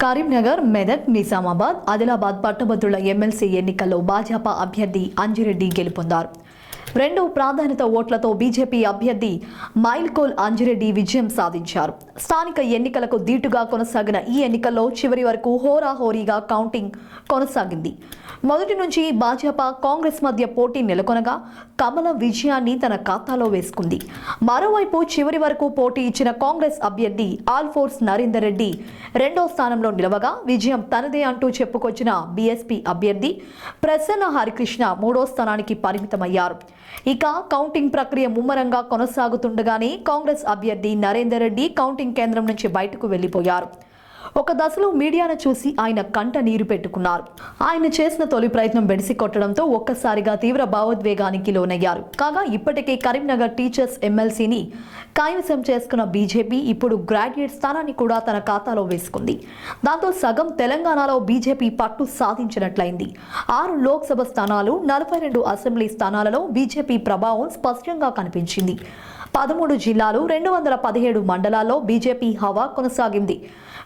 కరీంనగర్, మెదక్, నిజామాబాద్, ఆదిలాబాద్ పట్టభద్రుల ఎమ్మెల్సీ ఎన్నికల్లో భాజపా అభ్యర్థి అంజిరెడ్డి గెలుపొందారు. 2 ప్రాధాన్యత ఓట్లతో బీజేపీ అభ్యర్థి మైల్కోల్ అంజిరెడ్డి విజయం సాధించారు. స్థానిక ఎన్నికలకు దీటుగా కొనసాగిన ఈ ఎన్నికల్లో చివరి వరకు హోరాహోరీగా కౌంటింగ్ కొనసాగింది. మొదటి నుంచి భాజపా, కాంగ్రెస్ మధ్య పోటీ నెలకొనగా కమలం విజయాన్ని తన ఖాతాలో వేసుకుంది. మరోవైపు చివరి వరకు పోటీ ఇచ్చిన కాంగ్రెస్ అభ్యర్థి ఆల్ఫోర్స్ నరేందర్ రెడ్డి 2వ స్థానంలో నిలవగా విజయం తనదే అంటూ చెప్పుకొచ్చిన బీఎస్పీ అభ్యర్థి ప్రసన్న హరికృష్ణ 3వ స్థానానికి పరిమితమయ్యారు. ఇక కౌంటింగ్ ప్రక్రియ ముమ్మరంగా కొనసాగుతుండగానే కాంగ్రెస్ అభ్యర్థి నరేందర్ రెడ్డి కౌంటింగ్ కేంద్రం నుంచి బయటకు వెళ్లిపోయారు. ఒక దశలో మీడియాను చూసి ఆయన కంట నీరు పెట్టుకున్నారు. ఆయన చేసిన తొలి ప్రయత్నం బెడిసి కొట్టడంతో ఒక్కసారిగా తీవ్ర భావోద్వేగానికి లోనయ్యారు. కాగా ఇప్పటికే కరీంనగర్ టీచర్స్ ఎమ్మెల్సీని కైవసం చేసుకున్న బీజేపీ ఇప్పుడు గ్రాడ్యుయేట్ స్థానాన్ని కూడా తన ఖాతాలో వేసుకుంది. దాంతో సగం తెలంగాణలో బీజేపీ పట్టు సాధించినట్లయింది. 6 లోక్సభ స్థానాలు, 42 అసెంబ్లీ స్థానాలలో బీజేపీ ప్రభావం స్పష్టంగా కనిపించింది. 13 జిల్లాలు, 217 మండలాల్లో బీజేపీ హవా కొనసాగింది.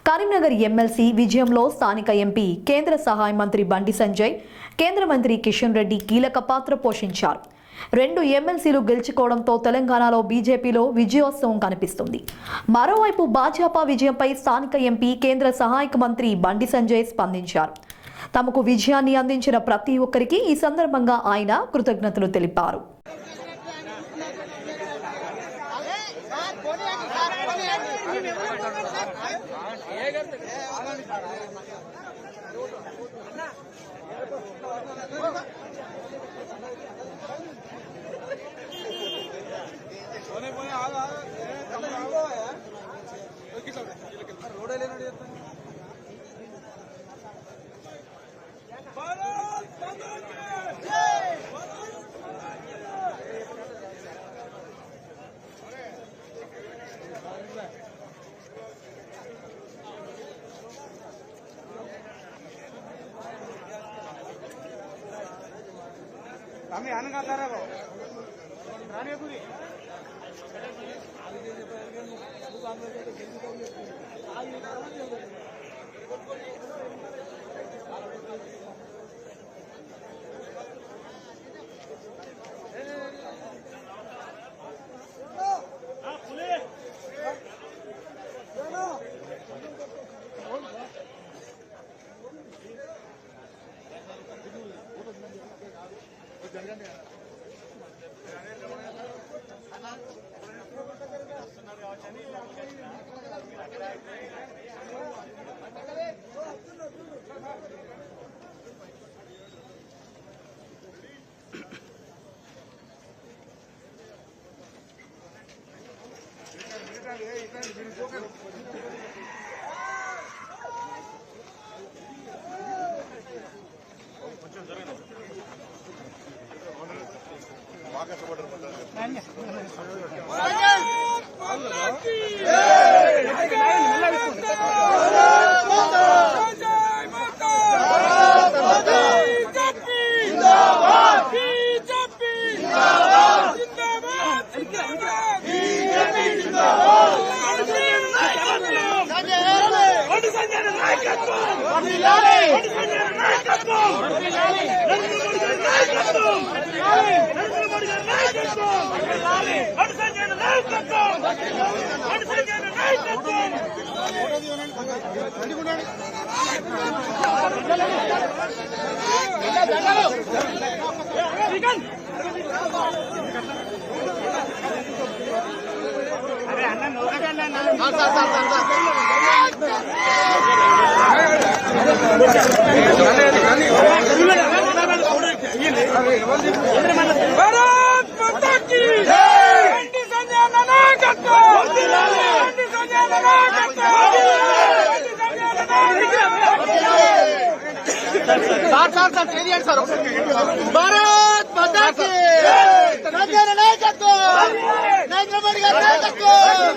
కరీంనగర్ ఎమ్మెల్సీ విజయంలో స్థానిక ఎంపీ, కేంద్ర సహాయ మంత్రి బండి సంజయ్, కేంద్ర మంత్రి కిషన్ రెడ్డి కీలక పాత్ర పోషించారు. 2 ఎమ్మెల్సీలు గెలుచుకోవడంతో తెలంగాణలో బీజేపీలో విజయోత్సవం కనిపిస్తుంది. మరోవైపు భాజపా విజయంపై స్థానిక ఎంపీ, కేంద్ర సహాయక మంత్రి బండి సంజయ్ స్పందించారు. తమకు విజయాన్ని అందించిన ప్రతి ఒక్కరికి ఈ సందర్భంగా ఆయన కృతజ్ఞతలు తెలిపారు. kami anak kata apa? Rani aku ni. Bharat माता की नरेंद्र नायकत्व नरेंद्र मोदी गाరి నాయకత్వం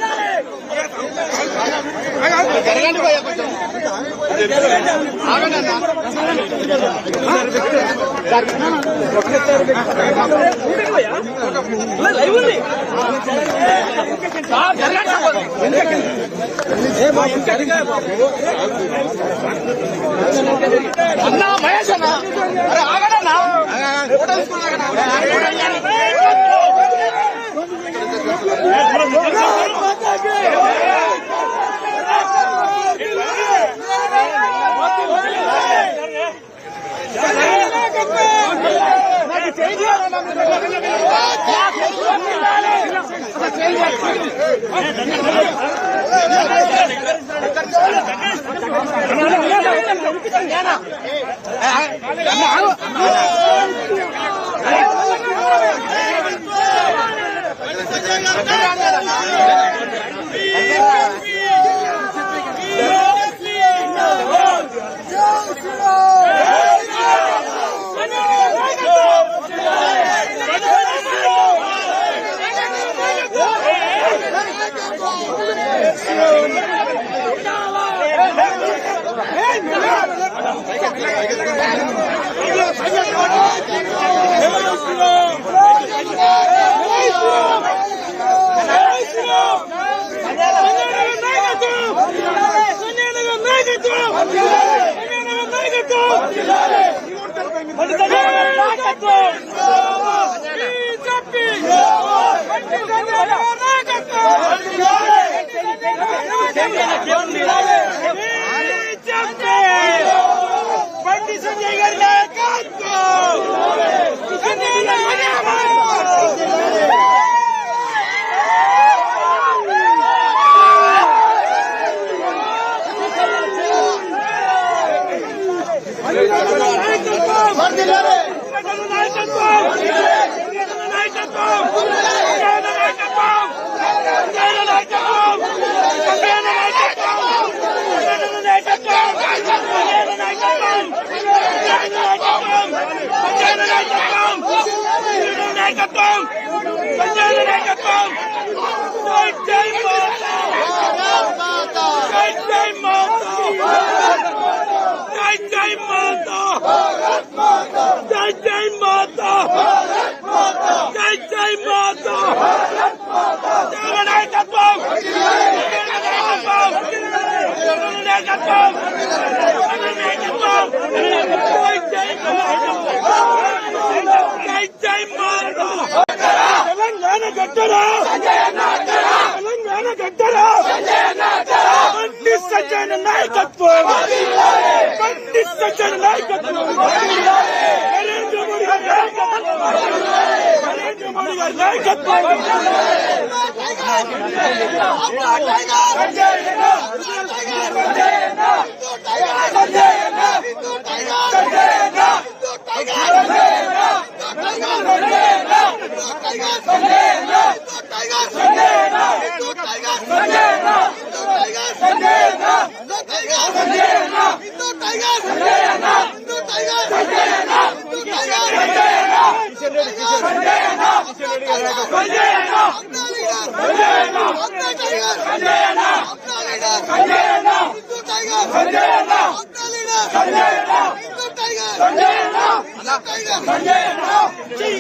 అన్నా మహేష్ అన్న అరే ఆగడన్నా ఫోటో బండి సంజయ్ గారి తెలంగాణ గట్టరా తెలంగాణ గట్టరా బండి సంజయ్ నాయకత్వం బండి సంజయ్ నాయకత్వం నరేంద్ర మోడీ గారి నాయకత్వం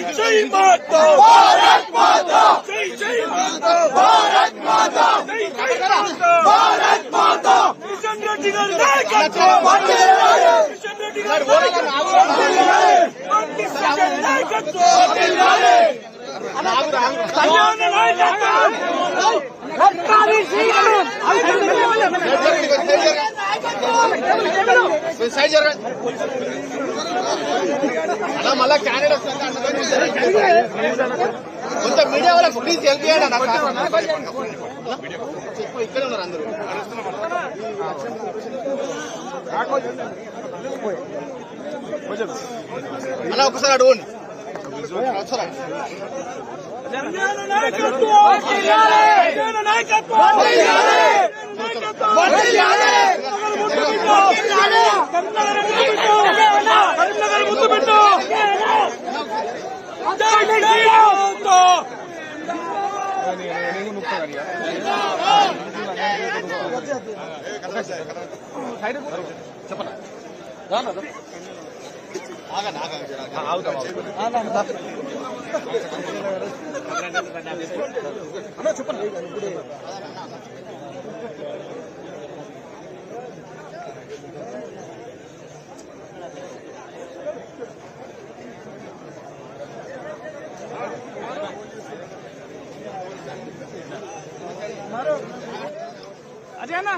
జై మాతా భారత్ మాతా జై జై మాతా భారత్ మాతా జై జై మాతా భారత్ మాతా కిషన్ రెడ్డి గారి నాయకత్వం కిషన్ రెడ్డి గారి అలా మళ్ళా క్యాండిడేట్స్ కొంచెం మీడియా వాళ్ళకి ప్లీజ్ హెల్ప్ చేయండి ఇక్కడే ఉన్నారు అందరూ అలా ఒకసారి అడగండి సైడ్ అదే అన్న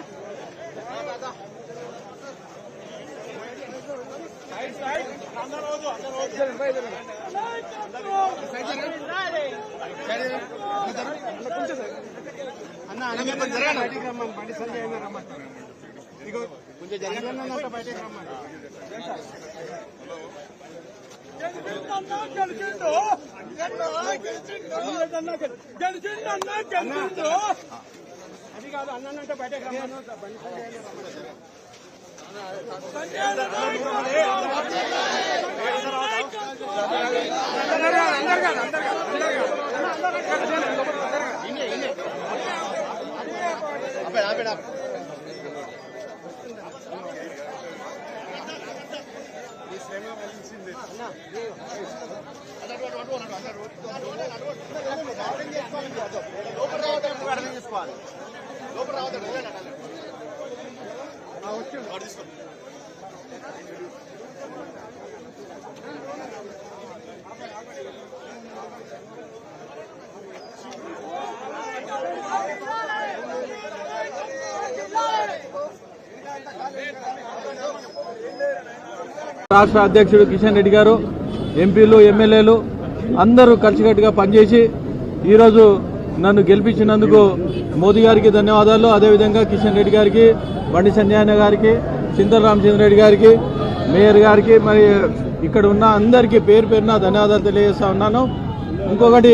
అన్న బయటికి రమ్మని బండి సంజయ్ అయినా రమ్మని కొంచెం జరగనంత బయటికి రమ్మని అది కాదు అన్నంటే బయటకు రమ్మను బండి సంజయ్ అయినా రాష్ట్ర అధ్యక్షుడు కిషన్ రెడ్డి గారు, ఎంపీలు, ఎమ్మెల్యేలు అందరూ కలిసికట్టుగా పనిచేసి ఈరోజు నన్ను గెలిపించినందుకు మోదీ గారికి ధన్యవాదాలు. అదేవిధంగా కిషన్ రెడ్డి గారికి, బండి సంజయ్ గారికి, చింతల రామచంద్రరెడ్డి గారికి, మేయర్ గారికి, మరి ఇక్కడ ఉన్న అందరికీ పేరు పేరున ధన్యవాదాలు తెలియజేస్తా ఉన్నాను. ఇంకొకటి,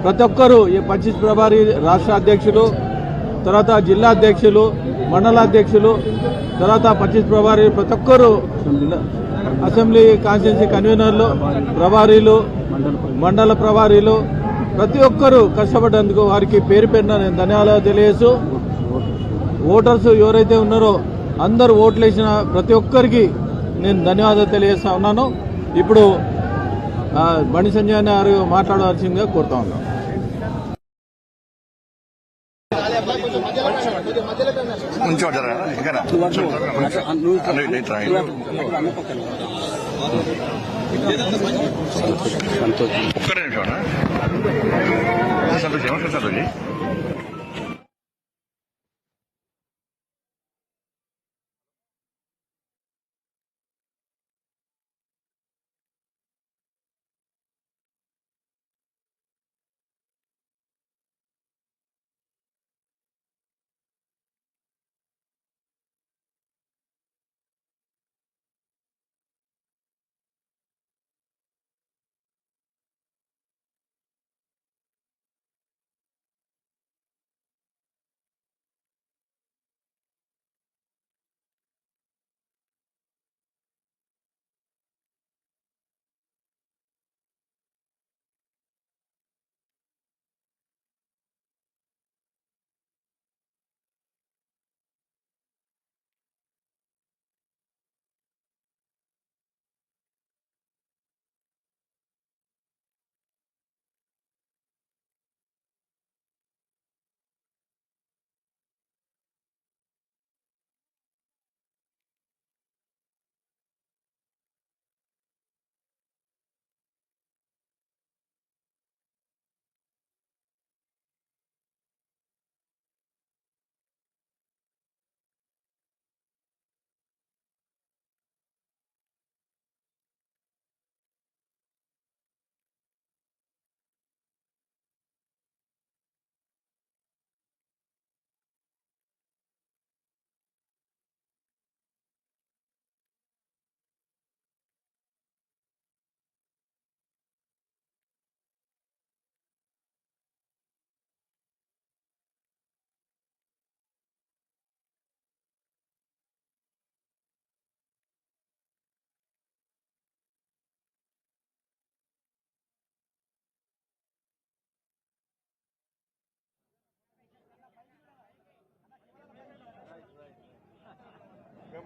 ప్రతి ఒక్కరూ ఈ 25 ప్రభారీ రాష్ట్ర అధ్యక్షులు, తర్వాత జిల్లా అధ్యక్షులు, మండలాధ్యక్షులు, తర్వాత 25 ప్రభారీ ప్రతి ఒక్కరూ అసెంబ్లీ కాన్స్టిట్యున్సీ కన్వీనర్లు, ప్రభారీలు, మండల ప్రభారీలు ప్రతి ఒక్కరూ కష్టపడ్డందుకు వారికి పేరు పేరున నేను ధన్యవాదాలు తెలియజేస్తూ, ఓటర్స్ ఎవరైతే ఉన్నారో అందరూ ఓట్లేసిన ప్రతి ఒక్కరికి నేను ధన్యవాదాలు తెలియజేస్తా ఉన్నాను. ఇప్పుడు బండి సంజయ్ గారు మాట్లాడవలసిందిగా కోరుతా ఉన్నాను. కొంచెం ఇక్కడ ఒక్కడే నిమిషం సంతోష్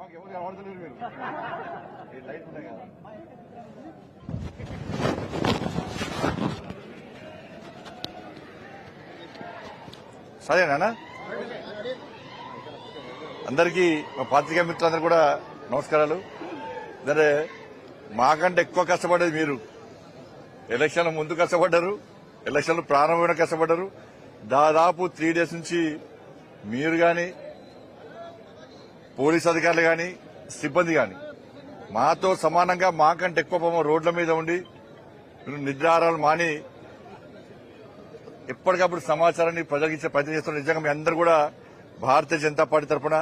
మాకు ఎవరు కనబడతలేరు మీరు ఈ లైట్ ఉన్నాయి కదా. సరేనా అందరికీ మా పాత్రికా మిత్రులందరూ కూడా నమస్కారాలు. అంటే మాకంటే ఎక్కువ కష్టపడేది మీరు. ఎలక్షన్ల ముందు కష్టపడ్డారు, ఎలక్షన్లు ప్రారంభమైన కష్టపడ్డారు. దాదాపు 3 days నుంచి మీరు గాని పోలీస్ అధికారులు గాని సిబ్బంది గాని మాతో సమానంగా మాకంటే ఎక్కువ రోడ్ల మీద ఉండి నిద్రాహారాలు మాని ఎప్పటికప్పుడు సమాచారాన్ని ప్రజలకు ఇచ్చే ప్రయత్నం చేస్తున్నారు. నిజంగా మీ అందరూ కూడా భారతీయ జనతా పార్టీ తరఫున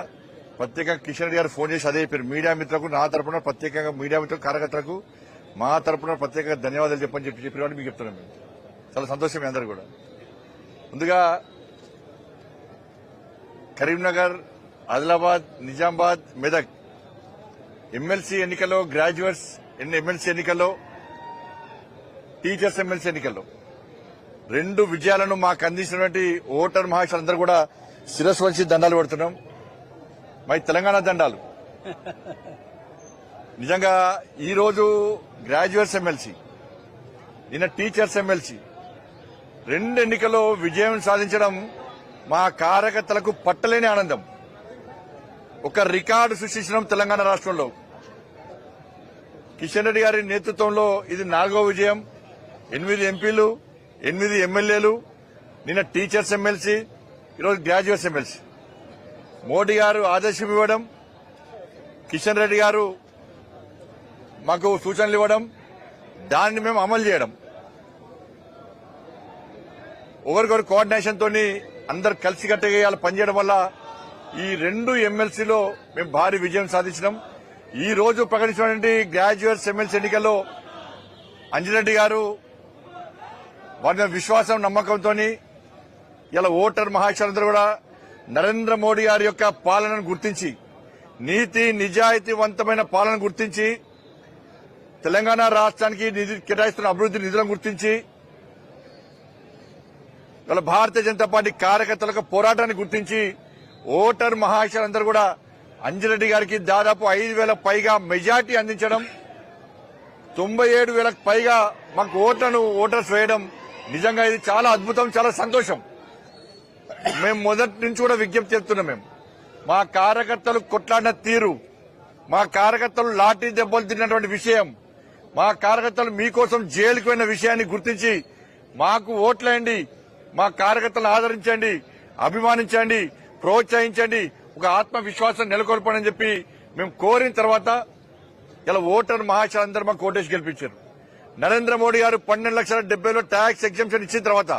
ప్రత్యేకంగా కిషన్ రెడ్డి గారు ఫోన్ చేసి అదే చెప్పారు. మీడియా మిత్రులకు నా తరఫున ప్రత్యేకంగా మీడియా మిత్రులకు కార్యకర్తలకు మా తరఫున ప్రత్యేకంగా ధన్యవాదాలు చెప్పిన వాడు మీకు చెప్తున్నాం. మేము చాలా సంతోషం మీ అందరూ కూడా. ముందుగా కరీంనగర్, ఆదిలాబాద్, నిజామాబాద్, మెదక్ ఎమ్మెల్సీ ఎన్నికల్లో, గ్రాడ్యుయేట్స్ ఎమ్మెల్సీ ఎన్నికల్లో, టీచర్స్ ఎమ్మెల్సీ ఎన్నికల్లో 2 విజయాలను మాకు అందించినటువంటి ఓటర్ మహాశయులందరూ కూడా శిరస్సు వంచి దండాలు పెడుతున్నాం. మా తెలంగాణ దండాలు. నిజంగా ఈ రోజు గ్రాడ్యుయేట్స్ ఎమ్మెల్సీ, నిన్న టీచర్స్ ఎమ్మెల్సీ 2 ఎన్నికల్లో విజయం సాధించడం మా కార్యకర్తలకు పట్టలేని ఆనందం. ఒక రికార్డు సృష్టించడం తెలంగాణ రాష్ట్రంలో. కిషన్ రెడ్డి గారి నేతృత్వంలో ఇది 4వ విజయం. 8 ఎంపీలు, 8 ఎమ్మెల్యేలు, నిన్న టీచర్స్ ఎమ్మెల్సీ, ఈరోజు గ్రాడ్యుయేట్స్ ఎమ్మెల్సీ. మోడీ గారు ఆదేశం ఇవ్వడం, కిషన్ రెడ్డి గారు మాకు సూచనలు ఇవ్వడం, దాన్ని మేము అమలు చేయడం, ఒకరికొకరు కోఆర్డినేషన్ తోని అందరు కలిసికట్టుగా పనిచేయడం వల్ల ఈ 2 ఎమ్మెల్సీలో మేము భారీ విజయం సాధించినాం. ఈ రోజు ప్రకటించినటువంటి గ్రాడ్యుయేట్స్ ఎమ్మెల్సీ ఎన్నికల్లో అంజిరెడ్డి గారు వారి మీద విశ్వాసం, నమ్మకంతో ఇలా ఓటర్ మహాశయులందరూ కూడా నరేంద్ర మోడీ గారి యొక్క పాలనను గుర్తించి, నీతి నిజాయితీవంతమైన పాలన గుర్తించి, తెలంగాణ రాష్ట్రానికి కేటాయిస్తున్న అభివృద్ధి నిధులను గుర్తించి, ఇలా భారతీయ జనతా పార్టీ కార్యకర్తల పోరాటాన్ని గుర్తించి ఓటర్ మహాశయులందరూ కూడా అంజిరెడ్డి గారికి దాదాపు 5,000 పైగా మెజార్టీ అందించడం, 97,000 పైగా మాకు ఓటర్స్ వేయడం నిజంగా ఇది చాలా అద్భుతం, చాలా సంతోషం. మేము మొదటి నుంచి కూడా విజ్ఞప్తి చేస్తున్నాం. మేము మా కార్యకర్తలు కొట్లాడిన తీరు, మా కార్యకర్తలు లాఠీ దెబ్బలు తిన్నటువంటి విషయం, మా కార్యకర్తలు మీకోసం జైలుకు పోయిన విషయాన్ని గుర్తించి మాకు ఓట్లేయండి, మా కార్యకర్తలను ఆదరించండి, అభిమానించండి, ప్రోత్సహించండి, ఒక ఆత్మవిశ్వాసం నెలకొల్పని చెప్పి మేము కోరిన తర్వాత ఇలా ఓటర్ మహాశయులందరూ మాకు ఓటేసి గెలిపించారు. నరేంద్ర మోడీ గారు 12,70,000 ట్యాక్స్ ఎగ్జంప్షన్ ఇచ్చిన తర్వాత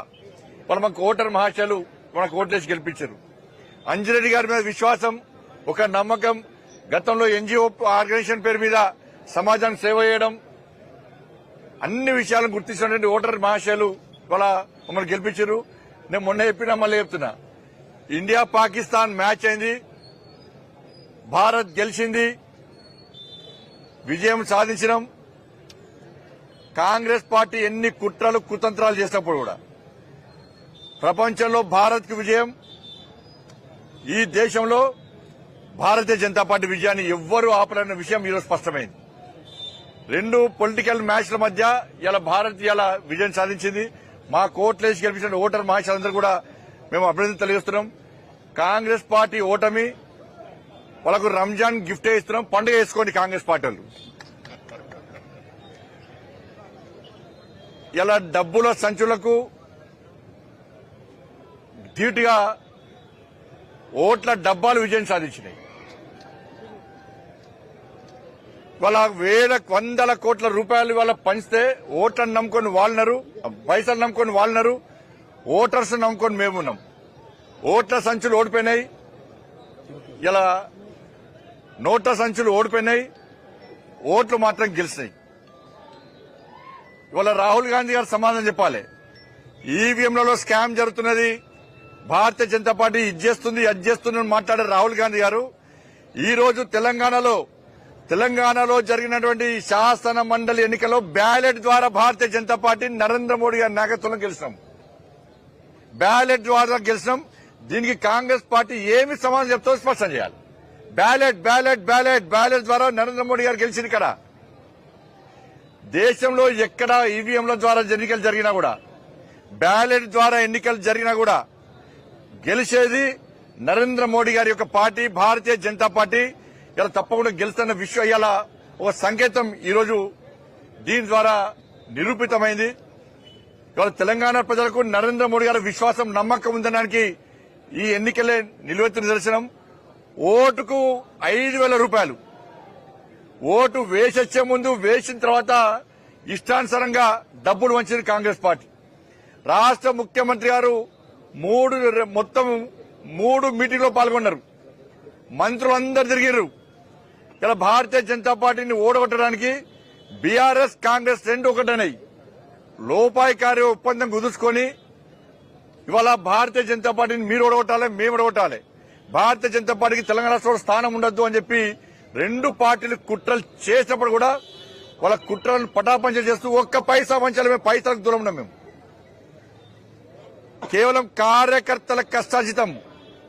వాళ్ళు మాకు ఓటర్ మహాశయులు మనకు ఓటేసి గెలిపించారు. అంజిరెడ్డి గారి మీద విశ్వాసం, ఒక నమ్మకం, గతంలో ఎన్జీఓ ఆర్గనైజేషన్ పేరు మీద సమాజానికి సేవ చేయడం, అన్ని విషయాలను గుర్తించినటువంటి ఓటర్ మహాశయులు వాళ్ళ మమ్మల్ని గెలిపించారు. నేను మొన్న చెప్పినా మళ్ళీ చెప్తున్నా, ఇండియా పాకిస్తాన్ మ్యాచ్ అయింది, భారత్ గెలిచింది, విజయం సాధించడం. కాంగ్రెస్ పార్టీ ఎన్ని కుట్రలు కుతంత్రాలు చేసినప్పుడు కూడా ప్రపంచంలో భారత్ కు విజయం, ఈ దేశంలో భారతీయ జనతా పార్టీ విజయాన్ని ఎవ్వరూ ఆపలేని విషయం ఈరోజు స్పష్టమైంది. 2 పొలిటికల్ మ్యాచ్ల మధ్య ఇలా భారత్ ఇలా విజయం సాధించింది. మా కోట్లేసి గెలిపించిన ఓటర్ మహాశయులందరూ కూడా మేము అభినందన తెలియజేస్తున్నాం. కాంగ్రెస్ పార్టీ ఓటమి వాళ్ళకు రంజాన్ గిఫ్ట్ ఇస్తున్నాం, పండుగ వేసుకోండి కాంగ్రెస్ పార్టీ వాళ్ళు. ఇలా డబ్బుల సంచులకు ధీటుగా ఓట్ల డబ్బాలు విజయం సాధించినాయి. వాళ్ళ 100 కోట్ల రూపాయలు వాళ్ళ పంచితే ఓట్లను నమ్ముకొని వాళ్ళనరు, పైసలు నమ్ముకొని వాళ్ళనరు, ఓటర్స్ నమ్ముకొని మేమున్నాం. ఓట్ల సంచులు ఓడిపోయినాయి, ఇలా నోట్ల సంచులు ఓడిపోయినాయి, ఓట్లు మాత్రం గెలిచినాయి. ఇవాళ రాహుల్ గాంధీ గారు సమాధానం చెప్పాలి. ఈవీఎంలలో స్కామ్ జరుగుతున్నది, భారతీయ జనతా పార్టీ ఇది చేస్తుంది అది చేస్తుందని మాట్లాడే రాహుల్ గాంధీ గారు ఈ రోజు తెలంగాణలో జరిగినటువంటి శాసన మండలి ఎన్నికల్లో బ్యాలెట్ ద్వారా భారతీయ జనతా పార్టీ నరేంద్ర మోడీ గారి నాయకత్వంలో గెలిచినాం. బ్యాలెట్ ద్వారా గెలిచినాం. దీనికి కాంగ్రెస్ పార్టీ ఏమి సమాధానం చెప్తారో స్పష్టం చేయాలి. బ్యాలెట్ ద్వారా నరేంద్ర మోడీ గారు గెలిచింది ఇక్కడ. దేశంలో ఎక్కడ ఈవీఎంల ద్వారా ఎన్నికలు జరిగినా కూడా, బ్యాలెట్ ద్వారా ఎన్నికలు జరిగినా కూడా గెలిచేది నరేంద్ర మోడీ గారి యొక్క పార్టీ, భారతీయ జనతా పార్టీ. ఇలా తప్పకుండా గెలుస్తున్న విషయం ఇలా ఒక సంకేతం ఈరోజు దీని ద్వారా నిరూపితమైంది. ఇవాళ తెలంగాణ ప్రజలకు నరేంద్ర మోడీ గారి విశ్వాసం, నమ్మకం ఉందనడానికి ఈ ఎన్నికలే నిలువెత్తు నిదర్శనం. ఓటుకు 5,000 రూపాయలు. ఓటు వేసొచ్చే ముందు, వేసిన తర్వాత ఇష్టానుసారంగా డబ్బులు వంచింది కాంగ్రెస్ పార్టీ. రాష్ట్ర ముఖ్యమంత్రి గారు మొత్తం 3 మీటింగ్లో పాల్గొన్నారు. మంత్రులందరూ తిరిగారు. ఇలా భారతీయ జనతా పార్టీని ఓడగొట్టడానికి బీఆర్ఎస్, కాంగ్రెస్ రెండు ఒకటన్నాయి. లోపాయికారి ఒప్పందం కుదుర్చుకొని ఇవాళ భారతీయ జనతా పార్టీని మీరు ఓడగొట్టాలి, మేము ఓడగొట్టాలి, భారతీయ జనతా పార్టీకి తెలంగాణ రాష్ట్రంలో స్థానం ఉండొద్దు అని చెప్పి రెండు పార్టీలు కుట్రలు చేసినప్పుడు కూడా వాళ్ళ కుట్రలను పటాపంచలు చేస్తూ ఒక్క పైసా పంచాలి. మేము పైసలకు దూరం ఉన్నాం. మేము కేవలం కార్యకర్తల కష్టార్జితం.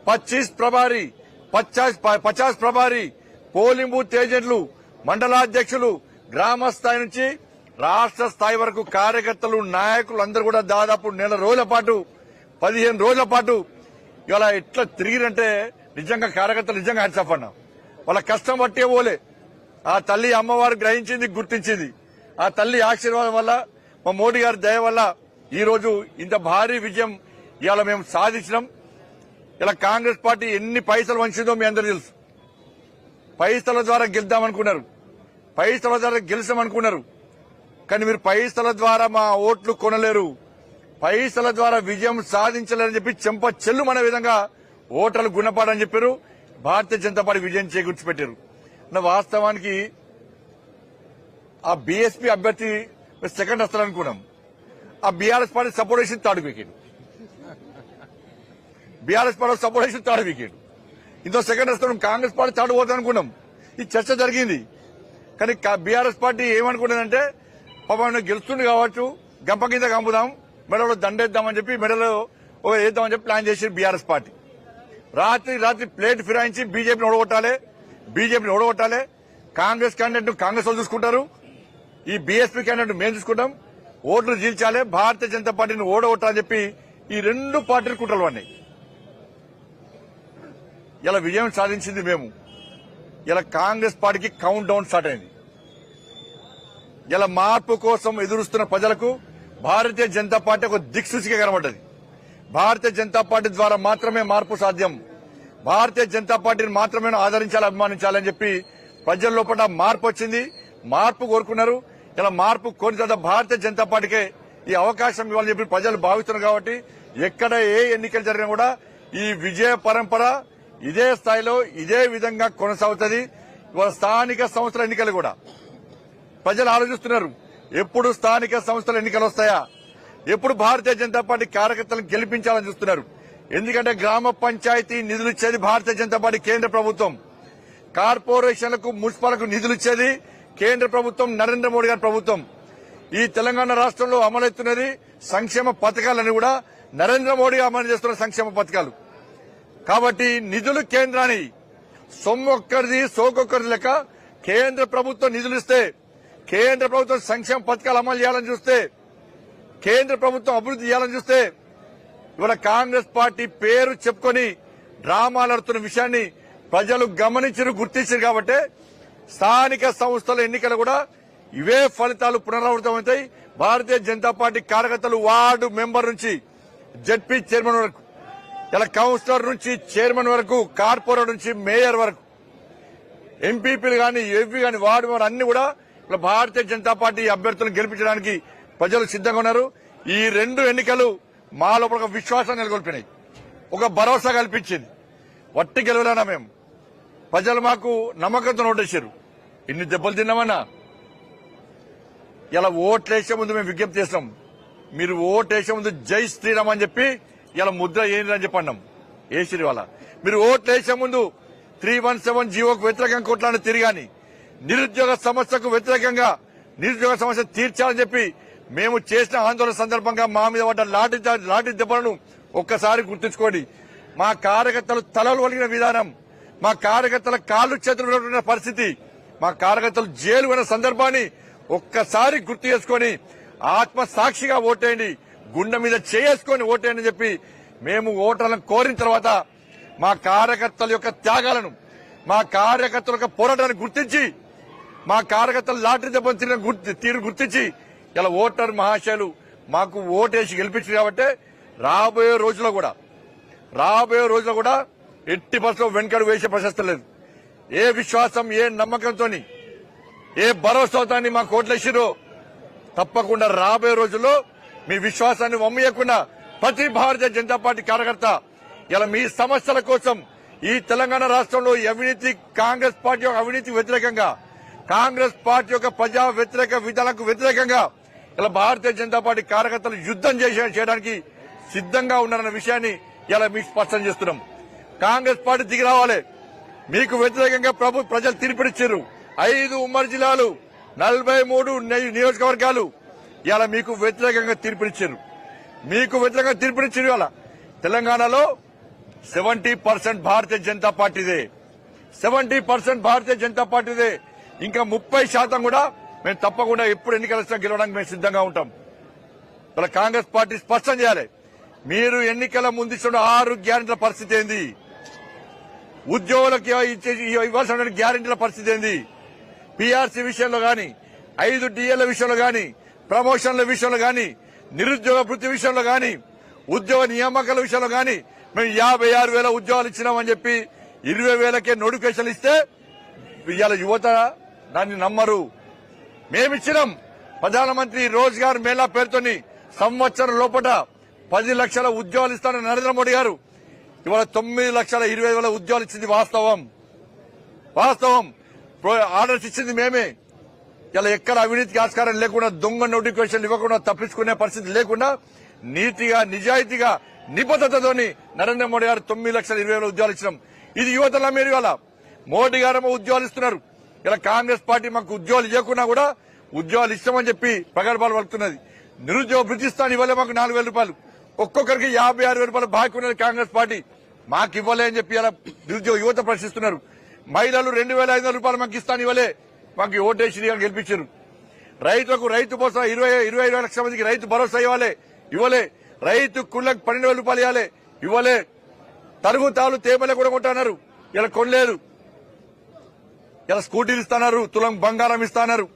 50 ప్రభారీ, పోలింగ్ బూత్ ఏజెంట్లు, మండలాధ్యక్షులు, గ్రామ స్థాయి నుంచి రాష్ట్ర స్థాయి వరకు కార్యకర్తలు, నాయకులు అందరూ కూడా దాదాపు 15 రోజుల పాటు ఇవాళ ఎట్లా తిరిగిరంటే నిజంగా కార్యకర్తలు నిజంగా హ్యాట్సాఫ్ అన్నా. వాళ్ళ కష్టం బట్టే పోలే. ఆ తల్లి అమ్మవారు గ్రహించింది, గుర్తించింది. ఆ తల్లి ఆశీర్వాదం వల్ల, మా మోడీ గారి దయ వల్ల ఈ రోజు ఇంత భారీ విజయం ఇవాళ మేము సాధించినాం. ఇలా కాంగ్రెస్ పార్టీ ఎన్ని పైసలు వంచిందో మీ అందరూ తెలుసు. పైసల ద్వారా గెలుద్దామనుకున్నారు, పైసల ద్వారా గెలిచామనుకున్నారు. కానీ మీరు పైసల ద్వారా మా ఓట్లు కొనలేరు, పైసల ద్వారా విజయం సాధించలేరని చెప్పి చెంప చెల్లుమనే విధంగా ఓటర్లు గుణపాడని చెప్పారు. భారతీయ జనతా పార్టీ విజయం చేకూర్చిపెట్టారు. వాస్తవానికి ఆ బీఎస్పీ అభ్యర్థి సెకండ్ వస్తారనుకున్నాం. ఆ బీఆర్ఎస్ పార్టీ సపోర్ట్ చేసి third wicket, BRS party support చేసి థర్డ్ వికెట్. ఇంతో సెకండ్ వస్తాం, కాంగ్రెస్ పార్టీ థర్డ్ పోతాం అనుకున్నాం. ఈ చర్చ జరిగింది. కానీ బీఆర్ఎస్ పార్టీ ఏమనుకున్నదంటే పాపం గెలుస్తుంది కావచ్చు, గంప కింద కంపుదాం, మెడలో దండేద్దామని చెప్పి మెడలో వేద్దామని చెప్పి ప్లాన్ చేసి బీఆర్ఎస్ పార్టీ రాత్రి ప్లేట్ ఫిరాయించి బీజేపీని ఓడగొట్టాలి. కాంగ్రెస్ క్యాండిడేట్ కాంగ్రెస్ వాళ్ళు చూసుకుంటారు, ఈ బీఎస్పీ క్యాండిడేట్ మేము చూసుకుంటాం, ఓట్లు చీల్చాలి, భారతీయ జనతా పార్టీని ఓడగొట్టాలని చెప్పి ఈ రెండు పార్టీలు కుట్రలు పడినాయి. ఇలా విజయం సాధించింది మేము. ఇలా కాంగ్రెస్ పార్టీకి కౌంట్ డౌన్ స్టార్ట్ అయింది. ఇలా మార్పు కోసం ఎదురుస్తున్న ప్రజలకు భారతీయ జనతా పార్టీ ఒక దిక్సూచిగా కనబడ్డది. భారతీయ జనతా పార్టీ ద్వారా మాత్రమే మార్పు సాధ్యం, భారతీయ జనతా పార్టీని మాత్రమే ఆదరించాలి, అభిమానించాలని చెప్పి ప్రజల లోపల మార్పు వచ్చింది. మార్పు కోరుకున్నారు. ఇలా మార్పు కోరిన తర్వాత భారతీయ జనతా పార్టీకే ఈ అవకాశం ఇవ్వాలని చెప్పి ప్రజలు భావిస్తున్నారు. కాబట్టి ఎక్కడ ఏ ఎన్నికలు జరిగినా కూడా ఈ విజయ పరంపర ఇదే స్థాయిలో ఇదే విధంగా కొనసాగుతుంది. ఇవాళ స్థానిక సంస్థల ఎన్నికలు కూడా ప్రజలు ఆలోచిస్తున్నారు, ఎప్పుడు స్థానిక సంస్థల ఎన్నికలు వస్తాయా, ఎప్పుడు భారతీయ జనతా పార్టీ కార్యకర్తలను గెలిపించాలని చూస్తున్నారు. ఎందుకంటే గ్రామ పంచాయతీ నిధులు ఇచ్చేది భారతీయ జనతా పార్టీ కేంద్ర ప్రభుత్వం, కార్పొరేషన్లకు మున్సిపాలకు నిధులు ఇచ్చేది కేంద్ర ప్రభుత్వం, నరేంద్ర మోడీ గారి ప్రభుత్వం. ఈ తెలంగాణ రాష్ట్రంలో అమలవుతున్నది సంక్షేమ పథకాలని కూడా నరేంద్ర మోడీ అమలు చేస్తున్న సంక్షేమ పథకాలు. కాబట్టి నిధులు కేంద్రాన్ని సొమ్మొక్కరిది సోకొక్కరిది లెక్క కేంద్ర ప్రభుత్వం నిధులు ఇస్తే, కేంద్ర ప్రభుత్వం సంక్షేమ పథకాలు అమలు చేయాలని చూస్తే, కేంద్ర ప్రభుత్వం అభివృద్ధి చేయాలని చూస్తే ఇవాళ కాంగ్రెస్ పార్టీ పేరు చెప్పుకొని డ్రామాలు ఆడుతున్న విషయాన్ని ప్రజలు గమనించారు, గుర్తించారు. కాబట్టి స్థానిక సంస్థల ఎన్నికలు కూడా ఇవే ఫలితాలు పునరావృతమవుతాయి. భారతీయ జనతా పార్టీ కార్యకర్తలు వార్డు మెంబర్ నుంచి జడ్పీ చైర్మన్ వరకు, ఇలా కౌన్సిలర్ నుంచి చైర్మన్ వరకు, కార్పొరేటర్ నుంచి మేయర్ వరకు, ఎంపీపీలు కానీ ఎంపీ కానీ వార్డు మెంబర్ అన్ని కూడా ఇలా భారతీయ జనతా పార్టీ అభ్యర్థులను గెలిపించడానికి ప్రజలు సిద్ధంగా ఉన్నారు. ఈ రెండు ఎన్నికలు మా లోపల ఒక విశ్వాసం నెలకొల్పినాయి, ఒక భరోసా కల్పించింది. వట్టి గెలవలేనా మేము, ప్రజలు మాకు నమ్మకంతో ఓటేశారు. ఇన్ని దెబ్బలు తిన్నామన్నా ఇలా ఓట్లేసే ముందు మేము విజ్ఞప్తి చేస్తాం, మీరు ఓటేసే ముందు జై శ్రీరామ్ అని చెప్పి ఇలా ముద్ర ఏంటి అని చెప్పన్నాం. ఏసిరి వాళ్ళ మీరు ఓట్లేసే ముందు 317 జీవోకు వ్యతిరేకంగా కొట్లాడిన తిరిగాని, నిరుద్యోగ సమస్యకు వ్యతిరేకంగా నిరుద్యోగ సమస్య తీర్చాలని చెప్పి మేము చేసిన ఆందోళన సందర్భంగా మా మీద పడ్డ లాఠీ దెబ్బలను ఒక్కసారి గుర్తుంచుకోండి. మా కార్యకర్తలు తలలు వలిగిన విధానం, మా కార్యకర్తల కాళ్ళు చేతులు ఉన్న పరిస్థితి, మా కార్యకర్తలు జైలు ఉన్న సందర్భాన్ని ఒక్కసారి గుర్తు చేసుకుని ఆత్మ సాక్షిగా ఓటేయండి, గుండె మీద చేసుకొని ఓటేయండి అని చెప్పి మేము ఓటర్లను కోరిన తర్వాత మా కార్యకర్తల యొక్క త్యాగాలను, మా కార్యకర్తల యొక్క పోరాటాన్ని గుర్తించి, మా కార్యకర్తలు లాటరీ దెబ్బలు తిరిగిన తీరు గుర్తించి ఇలా ఓటర్ మహాశయులు మాకు ఓటేసి గెలిపించారు. కాబట్టి రాబోయే రోజుల్లో కూడా ఎట్టి బస్సులో వెనుకడు వేసే ప్రశస్తం లేదు. ఏ విశ్వాసం, ఏ నమ్మకంతో, ఏ భరోసాతో మాకు ఓట్లేసిరో తప్పకుండా రాబోయే రోజుల్లో మీ విశ్వాసాన్ని వమ్మయ్యకుండా ప్రతి భారతీయ జనతా పార్టీ కార్యకర్త ఇలా మీ సమస్యల కోసం ఈ తెలంగాణ రాష్ట్రంలో అవినీతి, కాంగ్రెస్ పార్టీ యొక్క అవినీతి వ్యతిరేకంగా, కాంగ్రెస్ పార్టీ యొక్క ప్రజా వ్యతిరేక విధానాలకు వ్యతిరేకంగా ఇలా భారతీయ జనతా పార్టీ కార్యకర్తలు యుద్దం చేయడానికి సిద్దంగా ఉన్నారన్న విషయాన్ని ఇలా మీకు స్పష్టం చేస్తున్నాం. కాంగ్రెస్ పార్టీ దిగి రావాలి. మీకు వ్యతిరేకంగా ప్రజలు తీర్పిచ్చారు. 5 ఉమ్మడి జిల్లాలు, 43 నియోజకవర్గాలు ఇలా మీకు వ్యతిరేకంగా తీర్పునిచ్చారు. ఇవాళ తెలంగాణలో 70% భారతీయ జనతా పార్టీదే. 70% భారతీయ జనతా పార్టీదే. ఇంకా 30% కూడా మేము తప్పకుండా ఎప్పుడు ఎన్నికలు వచ్చినా గెలవడానికి మేము సిద్దంగా ఉంటాం. ఇలా కాంగ్రెస్ పార్టీ స్పష్టం చేయాలి. మీరు ఎన్నికల ముందు ఇచ్చిన 6 గ్యారెంటీల పరిస్థితి ఏంది? ఉద్యోగులకు ఇవ్వాల్సిన గ్యారెంటీల పరిస్థితి ఏంది? పీఆర్సీ విషయంలో గాని, 5 డిఏల విషయంలో గాని, ప్రమోషన్ల విషయంలో గాని, నిరుద్యోగ వృత్తి విషయంలో గాని, ఉద్యోగ నియామకాల విషయంలో గాని మేము 56,000 ఉద్యోగాలు ఇచ్చినామని చెప్పి 20,000కే నోటిఫికేషన్ ఇస్తే ఇవాళ యువత దాన్ని నమ్మరు. మేమిచ్చినాం. ప్రధానమంత్రి రోజ్గార్ మేళా పేరుతోని సంవత్సరం లోపల 10 లక్షల ఉద్యోగాలు ఇస్తానని నరేంద్ర మోడీ గారు ఇవాళ 9,20,000 ఉద్యోగాలు ఇచ్చింది వాస్తవం. ఆర్డర్స్ ఇచ్చింది మేమే. ఇలా ఎక్కడ అవినీతికి ఆస్కారం లేకుండా, దొంగ నోటిఫికేషన్లు ఇవ్వకుండా, తప్పించుకునే పరిస్థితి లేకుండా నీతిగా, నిజాయితీగా, నిబద్దతతోని నరేంద్ర మోడీ గారు 9,20,000 ఉద్యోగాలు ఇచ్చినాం. ఇది యువతల మీరు ఇవాళ మోడీ గారేమో ఉద్యోగాలు ఇస్తున్నారు. ఇలా కాంగ్రెస్ పార్టీ మాకు ఉద్యోగాలు ఇవ్వకుండా కూడా ఉద్యోగాలు ఇస్తామని చెప్పి ప్రగల్భాలు పలుకుతున్నది. నిరుద్యోగ వృత్తిస్తాను ఇవ్వలే మాకు 4,000 రూపాయలు, ఒక్కొక్కరికి 56,000 రూపాయలు బాకీ ఉన్నది కాంగ్రెస్ పార్టీ. మాకు ఇవ్వలే అని చెప్పి ఇలా నిరుద్యోగ యువత ప్రశ్నిస్తున్నారు. మహిళలు 2,500 రూపాయలు మాకు ఇస్తాను ఇవ్వలే, మాకు ఓటేసి గెలిపించారు. రైతులకు రైతు భరోసా 20 లక్షల మందికి రైతు భరోసా ఇవ్వలే. రైతు కుళ్ళకు 12,000 రూపాయలు ఇవ్వలే. తరుగు తాలు తేమలే కూడా కొంటున్నారు, ఇలా కొనలేదు. ఇలా స్కూటీలు ఇస్తున్నారు, తులం బంగారం ఇస్తున్నారు,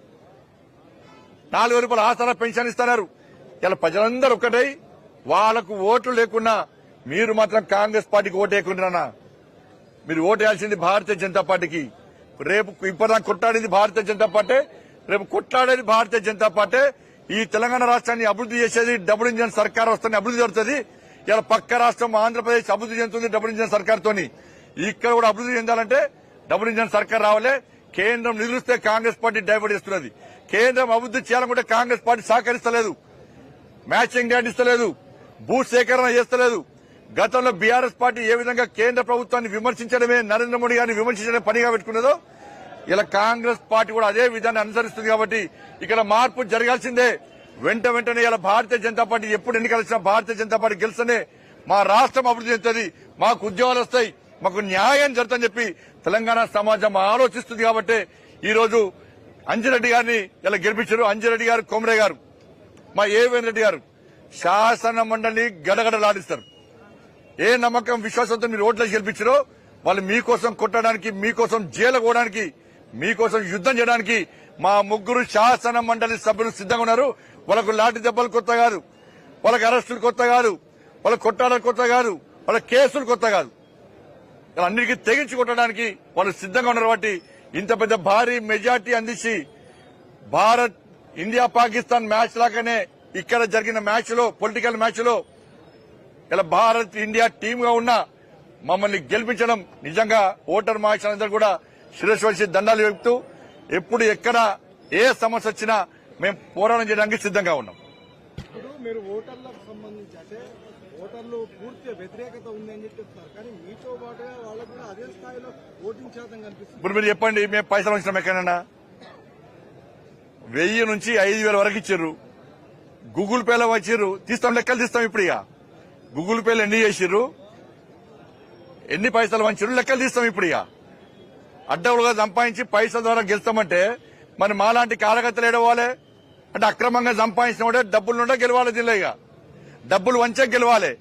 4,000 రూపాయల ఆసరా పెన్షన్ ఇస్తున్నారు. ఇలా ప్రజలందరూ ఒక్కటై వాళ్లకు ఓట్లు లేకున్నా మీరు మాత్రం కాంగ్రెస్ పార్టీకి ఓటు వేయకుండా మీరు ఓటు వేయాల్సింది భారతీయ జనతా పార్టీకి. రేపు ఇప్పటిదాకా కొట్లాడేది భారతీయ జనతా పార్టీ, రేపు కొట్లాడేది భారతీయ జనతా పార్టీ. ఈ తెలంగాణ రాష్ట్రాన్ని అభివృద్ధి చేసేది డబుల్ ఇంజన్ సర్కార్ వస్తుంది, అభివృద్ధి జరుగుతుంది. ఇలా పక్క రాష్ట్రం ఆంధ్రప్రదేశ్ అభివృద్ధి చెందుతుంది డబుల్ ఇంజన్ సర్కార్ తోని. ఇక్కడ కూడా అభివృద్ధి చెందాలంటే డబుల్ ఇంజన్ సర్కార్ రావాలి. కేంద్రం నిలుస్తే కాంగ్రెస్ పార్టీ డైవర్ట్ చేస్తున్నది. కేంద్రం అభివృద్ధి చేయాలనుకుంటే కాంగ్రెస్ పార్టీ సహకరిస్తలేదు, మ్యాచింగ్ గ్రాంట్ ఇస్తలేదు, భూ సేకరణ చేస్తలేదు. గతంలో బీఆర్ఎస్ పార్టీ ఏ విధంగా కేంద్ర ప్రభుత్వాన్ని విమర్శించడమే, నరేంద్ర మోడీ గారిని విమర్శించడమే పనిగా పెట్టుకున్నదో ఇలా కాంగ్రెస్ పార్టీ కూడా అదే విధాన్ని అనుసరిస్తుంది. కాబట్టి ఇక్కడ మార్పు జరగాల్సిందే. వెంటనే ఇలా భారతీయ జనతా పార్టీ ఎప్పుడు ఎన్నికలు వచ్చినా భారతీయ జనతా పార్టీ గెలుస్తేనే మా రాష్ట్రం అభివృద్ధి చెందుతుంది, మాకు ఉద్యోగాలు వస్తాయి, మాకు న్యాయం జరుగుతుందని చెప్పి తెలంగాణ సమాజం ఆలోచిస్తుంది. కాబట్టి ఈ రోజు అంజిరెడ్డి గారిని ఇలా గెలిపించారు. అంజిరెడ్డి గారు, కొమరే గారు, మా ఏవేన్ రెడ్డి గారు శాసన మండలిని గడగడలాడిస్తారు. ఏ నమ్మకం, విశ్వాసంతో మీరు ఓట్లేసి గెలిపించారో వాళ్ళు మీకోసం కొట్టడానికి, మీకోసం జైలు పోవడానికి, మీకోసం యుద్దం చేయడానికి మా 3 శాసన మండలి సభ్యులు సిద్దంగా ఉన్నారు. వాళ్ళకు లాఠీ దెబ్బలు కొత్త కాదు, వాళ్ళకి అరెస్టులు కొత్త కాదు, వాళ్ళ కొట్టాలని కొత్త కాదు, వాళ్ళ కేసులు కొత్త కాదు. అన్నిటికీ తెగించి కొట్టడానికి వాళ్ళు సిద్దంగా ఉన్నారు. కాబట్టి ఇంత పెద్ద భారీ మెజార్టీ అందించి భారత్ ఇండియా పాకిస్తాన్ మ్యాచ్ లాగానే ఇక్కడ జరిగిన మ్యాచ్ లో, పొలిటికల్ మ్యాచ్ లో ఇలా భారత్ ఇండియా టీమ్ గా ఉన్న మమ్మల్ని గెలిపించడం నిజంగా ఓటర్ మహాశయులందరూ కూడా శిరస్సు వచ్చి దండాలు చెప్తూ ఎప్పుడు ఎక్కడ ఏ సమస్య వచ్చినా మేము పోరాటం చేయడానికి సిద్దంగా ఉన్నాం. ఇప్పుడు మీరు ఓటర్లకు సంబంధించి అంటే ఓటర్లు పూర్తి వ్యతిరేకత ఉందని చెప్పి చెప్తున్నారు, కానీ మీతో పాటుగా వాళ్ళకు కూడా అదే స్థాయిలో ఓటింగ్ శాతం కనిపిస్తుంది. ఇప్పుడు మీరు చెప్పండి, మేము పైసలు వచ్చినాం ఎక్కడన్నా? 1000 నుంచి 5,000 వరకు ఇచ్చారు. గూగుల్ పేలో వచ్చిర్రు, తీస్తాం, లెక్కలు తీస్తాం. ఇప్పుడు ఇక గూగుల్ పేలు ఎన్ని చేసిర్రు, ఎన్ని పైసలు వంచారు, లెక్కలు తీస్తాం. ఇప్పుడు ఇక అడ్డవులుగా సంపాదించి పైసల ద్వారా గెలుస్తామంటే మరి మాలాంటి కార్యకర్తలు ఏడవాలి అంటే అక్రమంగా సంపాదించిన డబ్బులు నుండే గెలవాలి. జిల్లా డబ్బులు వంచే గెలవాలి.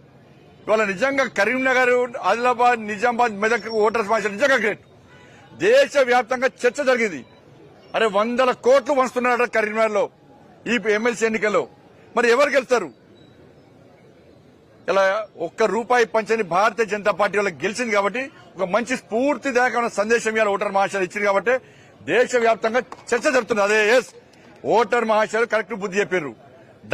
ఇవాళ నిజంగా కరీంనగర్, ఆదిలాబాద్, నిజామాబాద్, మెదక్ ఓటర్స్ మార్చారు. నిజంగా గ్రేట్. దేశవ్యాప్తంగా చర్చ జరిగింది. అరే 100 కోట్లు వంచుతున్నారట కరీంనగర్ లో ఈ ఎమ్మెల్సీ ఎన్నికల్లో. మరి ఎవరు గెలుస్తారు? ఇలా ₹1 పంచని భారతీయ జనతా పార్టీ వాళ్ళకి గెలిచింది కాబట్టి ఒక మంచి స్ఫూర్తిదాయకమైన సందేశం ఇవాళ ఓటర్ మహాశయులు ఇచ్చింది కాబట్టి దేశవ్యాప్తంగా చర్చ జరుగుతుంది. అదే ఎస్ ఓటర్ మహాశయులు కరెక్ట్ బుద్ధి చెప్పారు.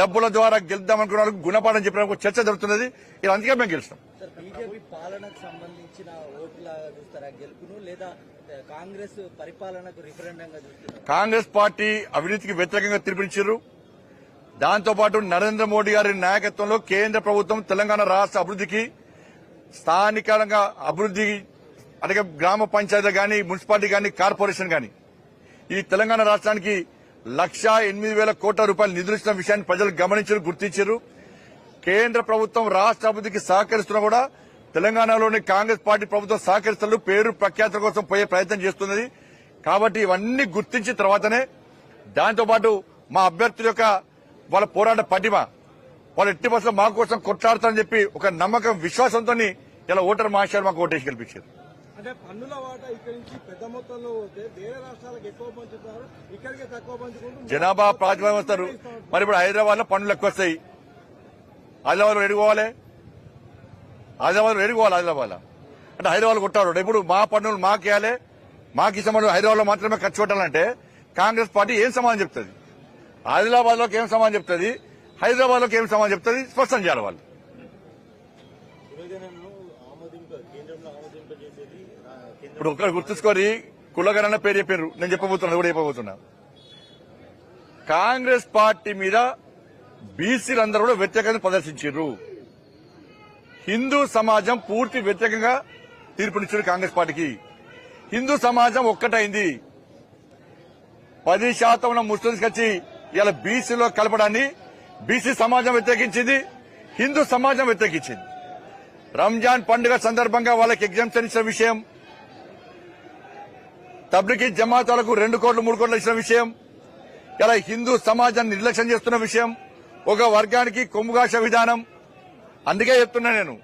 డబ్బుల ద్వారా గెలుద్దామనుకున్న వాళ్ళకి గుణపాఠం చెప్పిన చర్చ జరుగుతున్నది. ఇలా అందుకే మేము గెలుస్తాం. బీజేపీ పాలనకు సంబంధించిన ఓట్లా చూస్తారా గెలుపును, లేదా కాంగ్రెస్ పరిపాలనకు రిఫరెండంగా చూస్తారా? కాంగ్రెస్ పార్టీ అవినీతికి వ్యతిరేకంగా తీర్పునిచ్చారు. దాంతోపాటు నరేంద్ర మోడీ గారి నాయకత్వంలో కేంద్ర ప్రభుత్వం తెలంగాణ రాష్ట్ర అభివృద్ధికి, స్థానికంగా అభివృద్ధి అలాగే గ్రామ పంచాయతీ గాని, మున్సిపాలిటీ గాని, కార్పొరేషన్ గాని ఈ తెలంగాణ రాష్ట్రానికి ₹1,08,000 కోట్ల నిధులు ఇచ్చిన విషయాన్ని ప్రజలు గమనించారు, గుర్తించారు. కేంద్ర ప్రభుత్వం రాష్ట్ర అభివృద్ధికి సహకరిస్తున్నా కూడా తెలంగాణలోని కాంగ్రెస్ పార్టీ ప్రభుత్వం సహకరిస్తూ పేరు ప్రఖ్యాతుల కోసం పోయే ప్రయత్నం చేస్తున్నది. కాబట్టి ఇవన్నీ గుర్తించిన తర్వాతనే దాంతోపాటు మా అభ్యర్థుల యొక్క వాళ్ళ పోరాట పటిమ, వాళ్ళు ఎట్టి బస్సులో మా కోసం కొట్లాడతారని చెప్పి ఒక నమ్మకం, విశ్వాసంతో ఇలా ఓటర్ మహాశయులు మాకు ఓటేసి గెలిపించారు. అంటే పన్నుల వాటా ఇక్కడి నుంచి పెద్ద మొత్తంలో పోతే వేరే రాష్ట్రాలకు ఎక్కువ పంచుతారు, ఇక్కడికే తక్కువ పంచుకుంటూ జనాభా ప్రాతిపదికన వస్తారు. మరి ఇప్పుడు హైదరాబాద్ లో పన్నులు ఎక్కువ వస్తాయి. ఆదిలాబాద్ లో ఎడుకోవాలి, ఆదిలాబాద్ లో ఎడుకోవాలి. ఆదిలాబాద్ అంటే హైదరాబాద్ కొట్టాడు. ఇప్పుడు మా పన్నులు మాకేయాలి, మాకు ఇష్టం హైదరాబాద్ లో మాత్రమే ఖర్చు పెట్టాలంటే కాంగ్రెస్ పార్టీ ఏం సమాధానం చెప్తుంది? ఆదిలాబాద్ లోకి ఏం సమాధానం చెప్తుంది? హైదరాబాద్ లోకి ఏం సమాధానం చెప్తుంది? స్పష్టం చేయాలి వాళ్ళు. ఇప్పుడు ఒకరు గుర్తుంచుకొని కులగణన పేరు చెప్పారు. నేను చెప్పబోతున్నా, కూడా చెప్పబోతున్నా. కాంగ్రెస్ పార్టీ మీద బీసీలందరూ కూడా వ్యతిరేకంగా ప్రదర్శించారు. హిందూ సమాజం పూర్తి వ్యతిరేకంగా తీర్పునిచ్చారు కాంగ్రెస్ పార్టీకి. హిందూ సమాజం ఒక్కటైంది. 10% ఉన్న ముస్లింస్ వచ్చి ఇలా బీసీలో కలపడాన్ని బీసీ సమాజం వ్యతిరేకించింది, హిందూ సమాజం వ్యతిరేకించింది. రంజాన్ పండుగ సందర్భంగా వాళ్ళకి ఎగ్జామ్షన్ ఇచ్చిన విషయం, తబ్లిగీ జమాతాలకు 2 కోట్లు 3 కోట్లు ఇచ్చిన విషయం, ఇలా హిందూ సమాజాన్ని నిర్లక్ష్యం చేస్తున్న విషయం, ఒక వర్గానికి కొమ్ముగాస విధానం. అందుకే చెప్తున్నా నేను,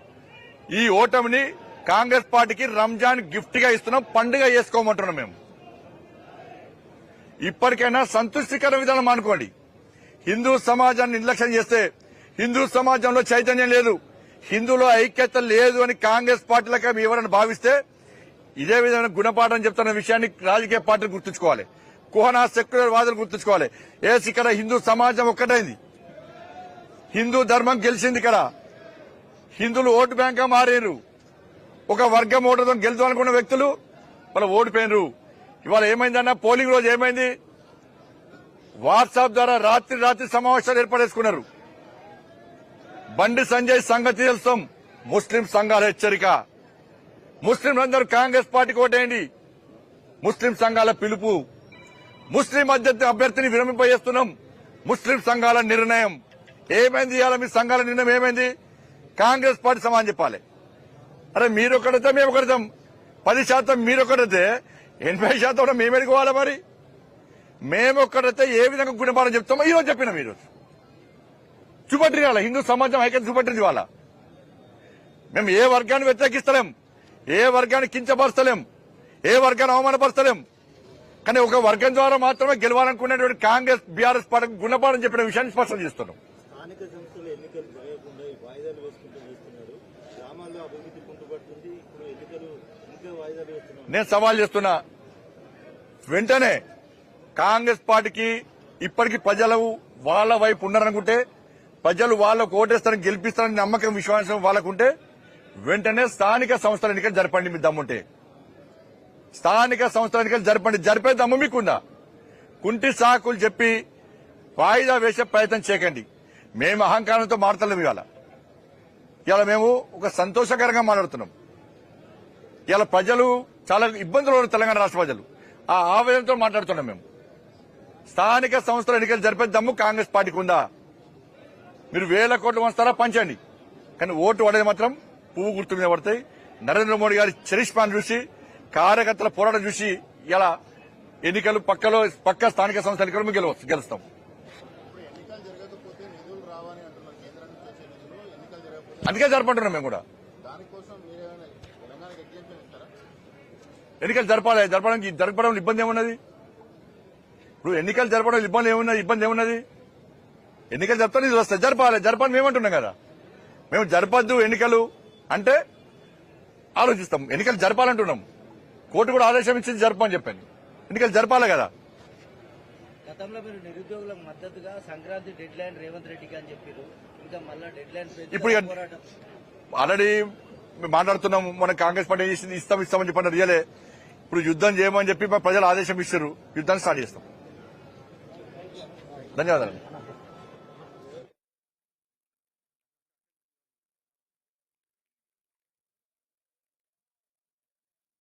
ఈ ఓటమిని కాంగ్రెస్ పార్టీకి రంజాన్ గిఫ్ట్ గా ఇస్తున్నాం, పండుగ చేసుకోమంటున్నాం. మేము ఇప్పటికైనా సంతృష్టికర విధానం అనుకోండి. హిందూ సమాజాన్ని నిర్లక్ష్యం చేస్తే హిందూ సమాజంలో చైతన్యం లేదు, హిందూలో ఐక్యత లేదు అని కాంగ్రెస్ పార్టీలకు ఎవరైనా భావిస్తే ఇదే విధమైన గుణపాఠం చెప్తున్న విషయాన్ని రాజకీయ పార్టీలు గుర్తుంచుకోవాలి, కుహనా సెక్యులర్ వాదులు గుర్తుంచుకోవాలి. ఇక్కడ హిందూ సమాజం ఒక్కటైంది, హిందూ ధర్మం గెలిచింది. ఇక్కడ హిందువులు ఓటు బ్యాంక్ గా మారారు. ఒక వర్గం ఓటుతో గెలుద్దామనుకున్న వ్యక్తులు వాళ్ళు ఓడిపోయినరు. ఇవాళ ఏమైందన్న, పోలింగ్ రోజు ఏమైంది? వాట్సాప్ ద్వారా రాత్రి సమావేశాలు ఏర్పడేసుకున్నారు. బండి సంజయ్ సంగతి తెలుస్తాం, ముస్లిం సంఘాల హెచ్చరిక, ముస్లింలందరూ కాంగ్రెస్ పార్టీకి ఓటేయండి, ముస్లిం సంఘాల పిలుపు, ముస్లిం అభ్యర్థిని విరమింపజేస్తున్నాం, ముస్లిం సంఘాల నిర్ణయం. ఏమైంది ఇవాళ మీ సంఘాల నిర్ణయం ఏమైంది? కాంగ్రెస్ పార్టీ సమాధానం చెప్పాలి. అరే మీరొక్కడైతే మేము ఒకరితాం, 10% మీరొక్కడైతే 80% కూడా మేము ఎడుకోవాలి. మరి మేమొక్కడైతే ఏ విధంగా గుణపాఠం చెప్తామో ఈరోజు చెప్పినాం. ఈరోజు చూపట్టింది వాళ్ళ హిందూ సమాజం ఐక్యత చూపట్టింది. వాళ్ళ మేము ఏ వర్గాన్ని వ్యతిరేకిస్తలేం, ఏ వర్గాన్ని కించపరచలేం, ఏ వర్గాన్ని అవమానపరచలేం. కానీ ఒక వర్గం ద్వారా మాత్రమే గెలవాలనుకునేటువంటి కాంగ్రెస్ బీఆర్ఎస్ పార్టీకి గుణపాఠం చెప్పిన విషయాన్ని స్పష్టం చేస్తున్నాం. స్థానిక సంస్థల ఎన్నికలు జరగకుండా వాయిదాలు వేసుకుంటూ చేస్తున్నారు, గ్రామాల్లో అభివృద్ధి కుంటుపడుతుంది, ఇప్పుడు ఎన్నికలు ఇంకా వాయిదాలు వేస్తున్నారు. నేను సవాల్ చేస్తున్నా, వెంటనే కాంగ్రెస్ పార్టీకి ఇప్పటికీ ప్రజలు వాళ్ళ వైపు ఉన్నారనుకుంటే, ప్రజలు వాళ్ళకు ఓటేస్తారని గెలిపిస్తారని నమ్మకం విశ్వాసం వాళ్ళకుంటే వెంటనే స్థానిక సంస్థల ఎన్నికలు జరపండి. మీ దమ్ముంటే స్థానిక సంస్థల ఎన్నికలు జరపండి. జరిపే దమ్ము మీకుందా? కుంటి సాకులు చెప్పి వాయిదా వేసే ప్రయత్నం చేయకండి. మేము అహంకారంతో మాట్లాడలేము. ఇవాళ మేము ఒక సంతోషకరంగా మాట్లాడుతున్నాం. ఇవాళ ప్రజలు చాలా ఇబ్బందులు ఉన్నారు, తెలంగాణ రాష్ట్ర ప్రజలు. ఆ ఆవేదనతో మాట్లాడుతున్నాం. మేము స్థానిక సంస్థల ఎన్నికలు జరిపే దమ్ము కాంగ్రెస్ పార్టీకి ఉందా? మీరు 1000 కోట్లు వంచుతారా పంచండి, కానీ ఓటు పడేది మాత్రం పువ్వు గుర్తు మీద పడతాయి. నరేంద్ర మోడీ గారి చరిష్మాను చూసి కార్యకర్తల పోరాటం చూసి ఇలా ఎన్నికలు పక్క స్థానిక సంస్థల ఎన్నికలు మేము గెలుస్తాం. అందుకే జరపంటున్నాం మేము కూడా. ఎన్నికలు జరపడం ఇబ్బంది ఏమున్నది? ఇప్పుడు ఎన్నికలు జరపడం ఇబ్బంది ఏమున్నది? ఎన్నికలు చెప్తాను ఇది వస్తాయి, జరపాలి మేమంటున్నాం కదా. మేము జరపద్దు ఎన్నికలు అంటే ఆలోచిస్తాం. ఎన్నికలు జరపాలంటున్నాం. కోర్టు కూడా ఆదేశం ఇచ్చింది జరపని చెప్పాను. ఎన్నికలు జరపాలి కదా. గతంలో మీరు నిరుద్యోగులకు మద్దతుగా సంక్రాంతి డెడ్ లైన్ రేవంత్ రెడ్డికి అని చెప్పారు. ఇంకా మళ్ళా డెడ్ లైన్ ఇప్పుడు ఆల్రెడీ మేము మాట్లాడుతున్నాం. మన కాంగ్రెస్ పార్టీ ఇస్తామని చెప్పండి రియలే. ఇప్పుడు యుద్ధం చేయమని చెప్పి ప్రజలు ఆదేశం ఇస్తారు. యుద్ధాన్ని స్టార్ట్ చేస్తాం. ధన్యవాదాలు.